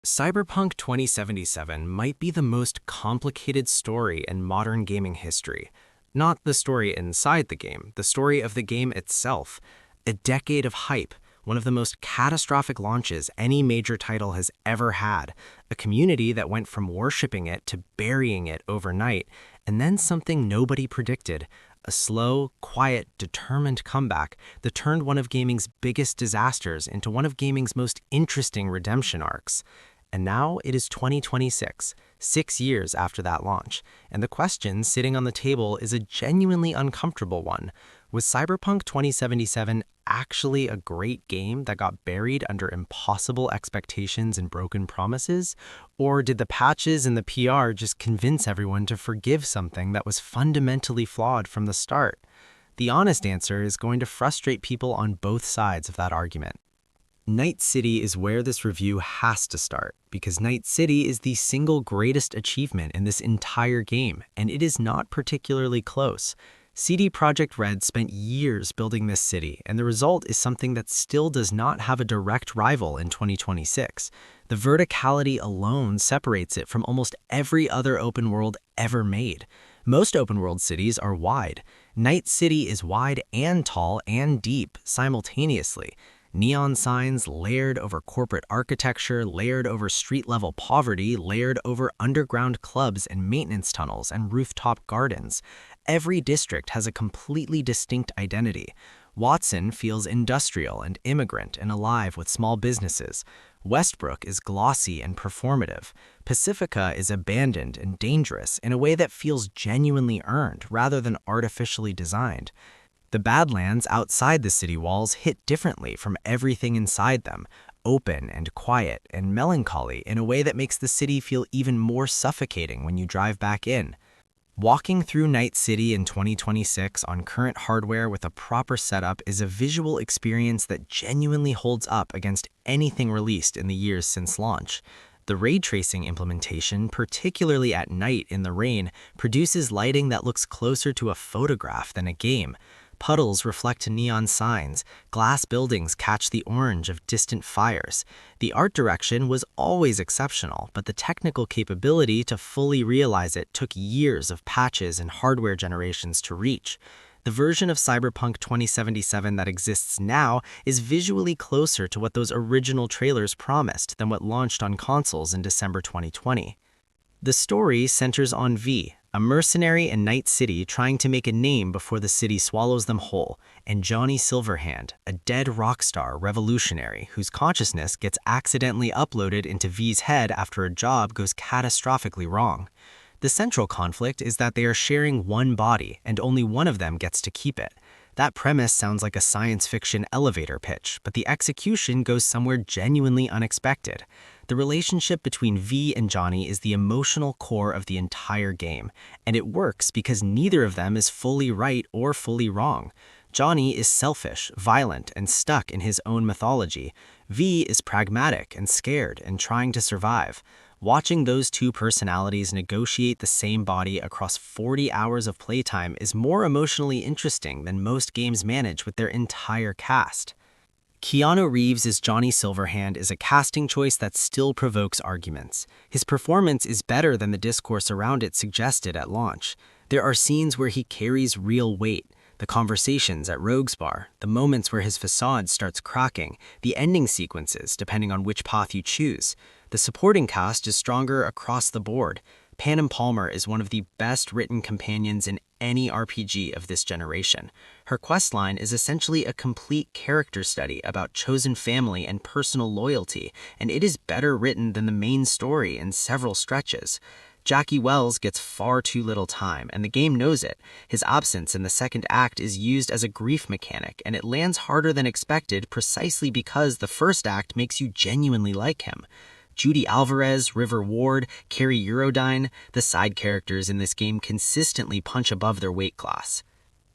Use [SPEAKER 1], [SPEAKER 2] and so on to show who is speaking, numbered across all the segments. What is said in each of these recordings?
[SPEAKER 1] Cyberpunk 2077 might be the most complicated story in modern gaming history. Not the story inside the game, the story of the game itself. A decade of hype, one of the most catastrophic launches any major title has ever had, a community that went from worshipping it to burying it overnight, and then something nobody predicted, a slow, quiet, determined comeback that turned one of gaming's biggest disasters into one of gaming's most interesting redemption arcs. And now it is 2026, 6 years after that launch, and the question sitting on the table is a genuinely uncomfortable one. Was Cyberpunk 2077 actually a great game that got buried under impossible expectations and broken promises? Or did the patches and the PR just convince everyone to forgive something that was fundamentally flawed from the start? The honest answer is going to frustrate people on both sides of that argument. Night City is where this review has to start, because Night City is the single greatest achievement in this entire game, and it is not particularly close. CD Projekt Red spent years building this city, and the result is something that still does not have a direct rival in 2026. The verticality alone separates it from almost every other open world ever made. Most open world cities are wide. Night City is wide and tall and deep simultaneously. Neon signs layered over corporate architecture, layered over street-level poverty, layered over underground clubs and maintenance tunnels and rooftop gardens. Every district has a completely distinct identity. Watson feels industrial and immigrant and alive with small businesses. Westbrook is glossy and performative. Pacifica is abandoned and dangerous in a way that feels genuinely earned rather than artificially designed. The Badlands outside the city walls hit differently from everything inside them, open and quiet and melancholy in a way that makes the city feel even more suffocating when you drive back in. Walking through Night City in 2026 on current hardware with a proper setup is a visual experience that genuinely holds up against anything released in the years since launch. The ray tracing implementation, particularly at night in the rain, produces lighting that looks closer to a photograph than a game. Puddles reflect neon signs, glass buildings catch the orange of distant fires. The art direction was always exceptional, but the technical capability to fully realize it took years of patches and hardware generations to reach. The version of Cyberpunk 2077 that exists now is visually closer to what those original trailers promised than what launched on consoles in December 2020. The story centers on V, a mercenary in Night City trying to make a name before the city swallows them whole, and Johnny Silverhand, a dead rock star revolutionary whose consciousness gets accidentally uploaded into V's head after a job goes catastrophically wrong. The central conflict is that they are sharing one body, and only one of them gets to keep it. That premise sounds like a science fiction elevator pitch, but the execution goes somewhere genuinely unexpected. The relationship between V and Johnny is the emotional core of the entire game, and it works because neither of them is fully right or fully wrong. Johnny is selfish, violent, and stuck in his own mythology. V is pragmatic and scared and trying to survive. Watching those two personalities negotiate the same body across 40 hours of playtime is more emotionally interesting than most games manage with their entire cast. Keanu Reeves as Johnny Silverhand is a casting choice that still provokes arguments. His performance is better than the discourse around it suggested at launch. There are scenes where he carries real weight. The conversations at Rogue's Bar, the moments where his facade starts cracking, the ending sequences, depending on which path you choose. The supporting cast is stronger across the board. Pam Palmer is one of the best written companions in any RPG of this generation. Her questline is essentially a complete character study about chosen family and personal loyalty, and it is better written than the main story in several stretches. Jackie Wells gets far too little time, and the game knows it. His absence in the second act is used as a grief mechanic, and it lands harder than expected precisely because the first act makes you genuinely like him. Judy Alvarez, River Ward, Carrie Eurodyne, the side characters in this game consistently punch above their weight class.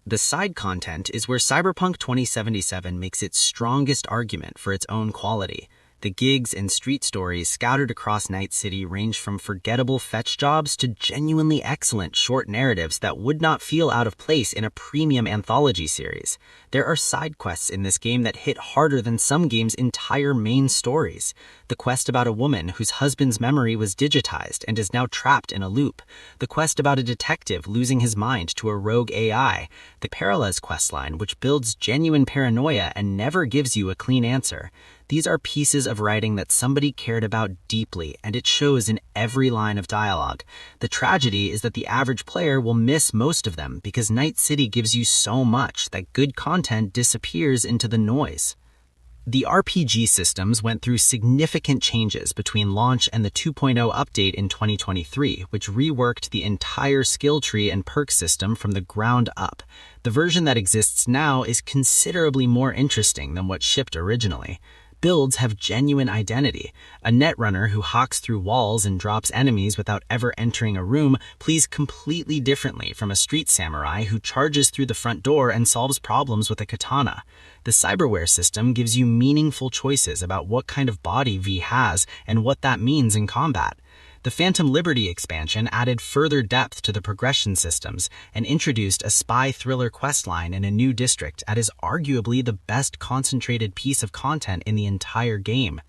[SPEAKER 1] The side content is where Cyberpunk 2077 makes its strongest argument for its own quality. The gigs and street stories scattered across Night City range from forgettable fetch jobs to genuinely excellent short narratives that would not feel out of place in a premium anthology series. There are side quests in this game that hit harder than some games' entire main stories. The quest about a woman whose husband's memory was digitized and is now trapped in a loop. The quest about a detective losing his mind to a rogue AI. The Parallels questline, which builds genuine paranoia and never gives you a clean answer. These are pieces of writing that somebody cared about deeply, and it shows in every line of dialogue. The tragedy is that the average player will miss most of them because Night City gives you so much that good content disappears into the noise. The RPG systems went through significant changes between launch and the 2.0 update in 2023, which reworked the entire skill tree and perk system from the ground up. The version that exists now is considerably more interesting than what shipped originally. Builds have genuine identity. A netrunner who hawks through walls and drops enemies without ever entering a room plays completely differently from a street samurai who charges through the front door and solves problems with a katana. The cyberware system gives you meaningful choices about what kind of body V has and what that means in combat. The Phantom Liberty expansion added further depth to the progression systems and introduced a spy thriller questline in a new district that is arguably the best concentrated piece of content in the entire game.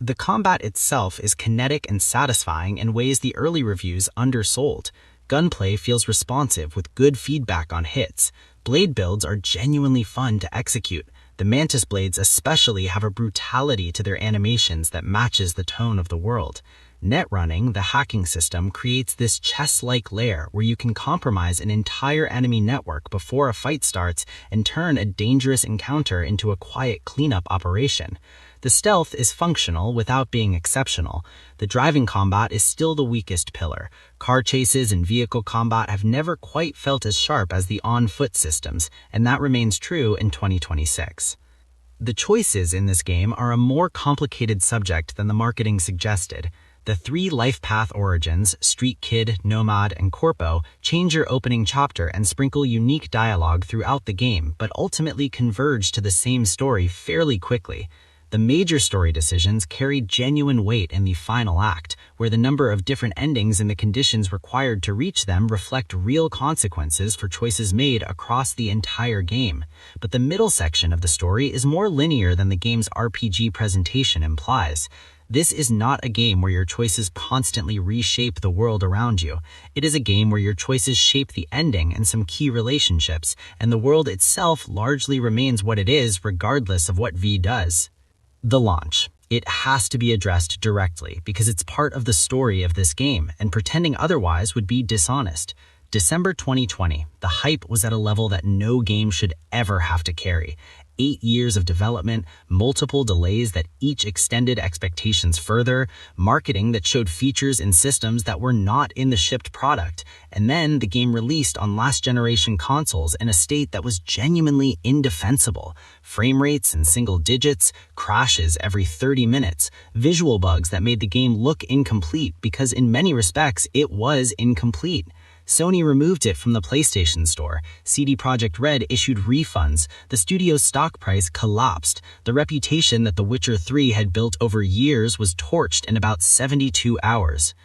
[SPEAKER 1] The combat itself is kinetic and satisfying in ways the early reviews undersold. Gunplay feels responsive with good feedback on hits. Blade builds are genuinely fun to execute. The Mantis blades especially have a brutality to their animations that matches the tone of the world. Netrunning, the hacking system, creates this chess-like lair where you can compromise an entire enemy network before a fight starts and turn a dangerous encounter into a quiet cleanup operation. The stealth is functional without being exceptional. The driving combat is still the weakest pillar. Car chases and vehicle combat have never quite felt as sharp as the on-foot systems, and that remains true in 2026. The choices in this game are a more complicated subject than the marketing suggested. The three life path origins, Street Kid, Nomad, and Corpo, change your opening chapter and sprinkle unique dialogue throughout the game, but ultimately converge to the same story fairly quickly. The major story decisions carry genuine weight in the final act, where the number of different endings and the conditions required to reach them reflect real consequences for choices made across the entire game. But the middle section of the story is more linear than the game's RPG presentation implies. This is not a game where your choices constantly reshape the world around you. It is a game where your choices shape the ending and some key relationships, and the world itself largely remains what it is regardless of what V does. The launch. It has to be addressed directly because it's part of the story of this game, and pretending otherwise would be dishonest. December 2020, the hype was at a level that no game should ever have to carry. 8 years of development, multiple delays that each extended expectations further, marketing that showed features and systems that were not in the shipped product, and then the game released on last-generation consoles in a state that was genuinely indefensible. Frame rates in single digits, crashes every 30 minutes, visual bugs that made the game look incomplete because in many respects it was incomplete. Sony removed it from the PlayStation Store. CD Projekt Red issued refunds. The studio's stock price collapsed. The reputation that The Witcher 3 had built over years was torched in about 72 hours.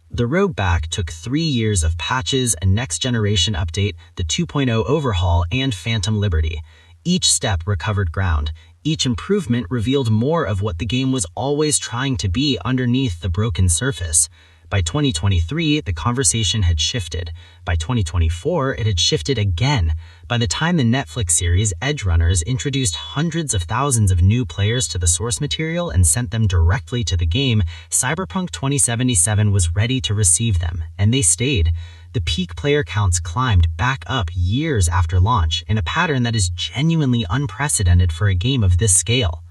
[SPEAKER 1] The road back took 3 years of patches, a next-generation update, the 2.0 overhaul, and Phantom Liberty. Each step recovered ground. Each improvement revealed more of what the game was always trying to be underneath the broken surface. By 2023, the conversation had shifted. By 2024, it had shifted again. By the time the Netflix series Edgerunners introduced hundreds of thousands of new players to the source material and sent them directly to the game, Cyberpunk 2077 was ready to receive them, and they stayed. The peak player counts climbed back up years after launch in a pattern that is genuinely unprecedented for a game of this scale.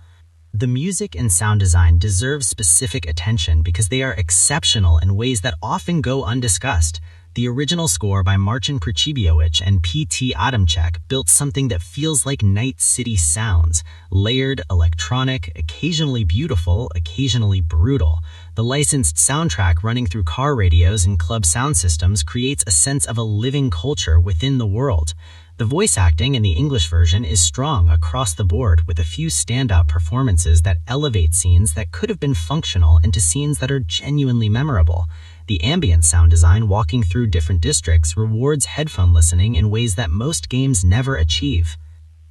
[SPEAKER 1] The music and sound design deserve specific attention because they are exceptional in ways that often go undiscussed. The original score by Marcin Przepiowicz and P.T. Adamczyk built something that feels like Night City sounds, layered, electronic, occasionally beautiful, occasionally brutal. The licensed soundtrack running through car radios and club sound systems creates a sense of a living culture within the world. The voice acting in the English version is strong across the board, with a few standout performances that elevate scenes that could have been functional into scenes that are genuinely memorable. The ambient sound design walking through different districts rewards headphone listening in ways that most games never achieve.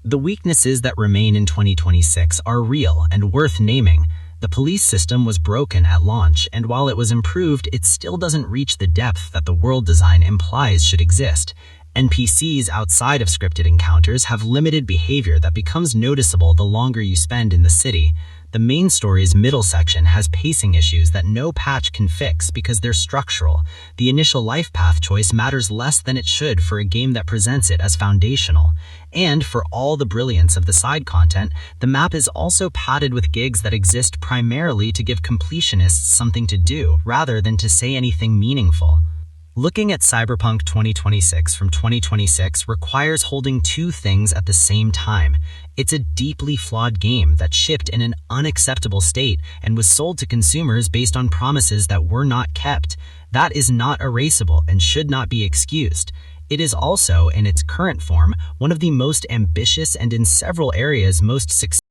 [SPEAKER 1] The weaknesses that remain in 2026 are real and worth naming. The police system was broken at launch, and while it was improved, it still doesn't reach the depth that the world design implies should exist. NPCs outside of scripted encounters have limited behavior that becomes noticeable the longer you spend in the city. The main story's middle section has pacing issues that no patch can fix because they're structural. The initial life path choice matters less than it should for a game that presents it as foundational. And for all the brilliance of the side content, the map is also padded with gigs that exist primarily to give completionists something to do, rather than to say anything meaningful. Looking at Cyberpunk 2026 from 2026 requires holding two things at the same time. It's a deeply flawed game that shipped in an unacceptable state and was sold to consumers based on promises that were not kept. That is not erasable and should not be excused. It is also, in its current form, one of the most ambitious and in several areas most successful